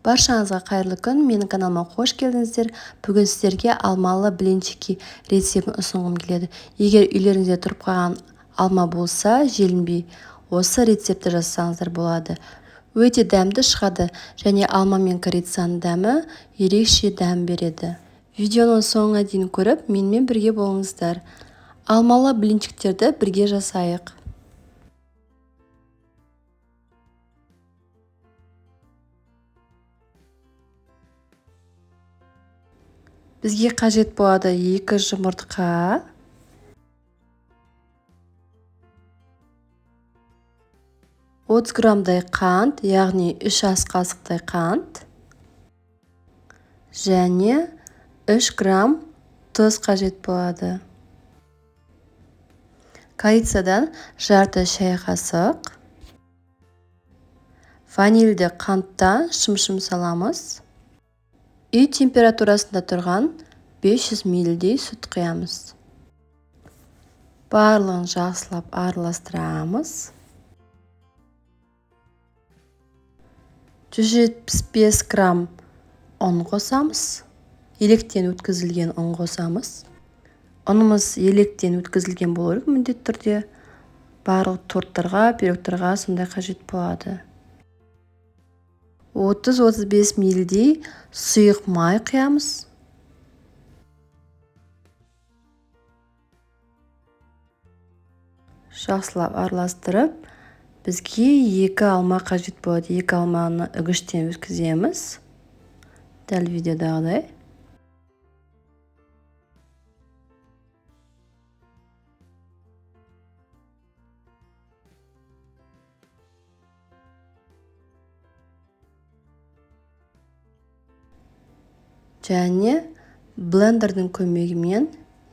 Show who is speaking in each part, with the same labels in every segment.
Speaker 1: Баршаңызға қайырлы күн, менің каналыма қош келдіңіздер. Бүгін сіздерге алмалы блинчики рецептін ұсынғым келеді. Егер үйлеріңізде тұрып қалған алма болса, желінбей осы рецепті жасасаңыздар болады. Өте дәмді шығады және алма мен корицаның дәмі ерекше дәм береді. Видеоны соңына дейін көріп, менімен бірге болыңыздар. Алмалы блинчиктерді бірге жасайық. Бізге қажет болады 2 жұмыртқа, 30 граммдай қант, яғни 3 ас қасықтай қант және 3 грамм тұз қажет болады. Корицадан жарты шай қасық. Ванильді қанттан шым-шым саламыз. Үй температурасында тұрған 500 мл сүт құямыз. Барлығын жақсылап араластырамыз. 175 грамм ұн қосамыз. Електен өткізілген ұн қосамыз. Ұнымыз електен өткізілген болу керек міндетті түрде. Барлық торттарға, пирогтарға сондай қажет болады. 30-35 мл сұйық май құямыз. Жақсылап араластырып, бізге 2 алма қажет болады. 2 алманы үгіштен өткіземіз. Дәл видеодағыдай. Және блендердің көмегімен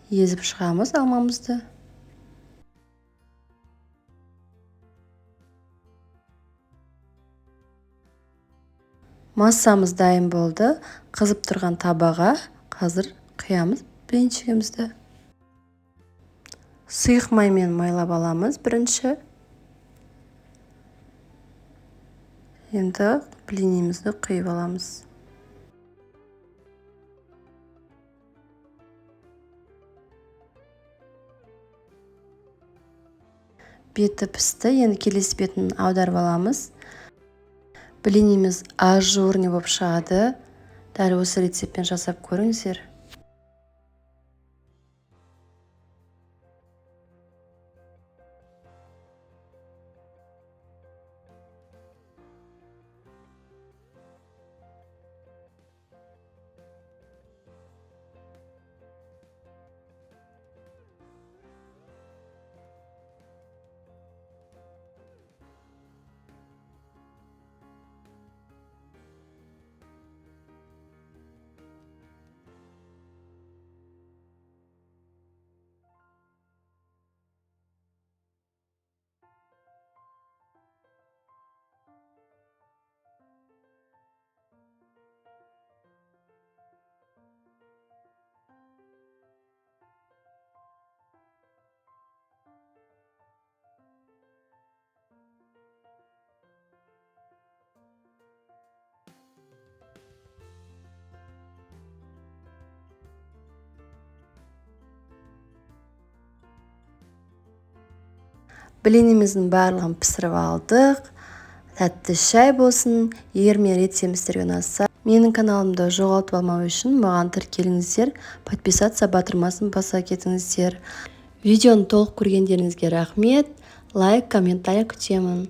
Speaker 1: езіп шығамыз алмамызды. Массамыз дайын болды. Қызып тұрған табаға қазір құямыз блинчигімізді. Сұйық маймен майлап аламыз бірінші. Енді блинімізді құйып аламыз. Беті пісті, енді келесі бетін аударып аламыз. Блиніміз ажурный болып шығады. Дәл осы рецептпен жасап көріңіздер. Блиніміздің барлығын пісіріп алдық. Тәтті шай болсын. Егер мен рецептім сіздерге ұнаса, менің каналымды жоғалтып алмау үшін маған тіркеліңіздер. Подписаться батырмасын баса кетіңіздер. Видеоны толық көргендеріңізге рахмет. Лайк, комментарий күтемін.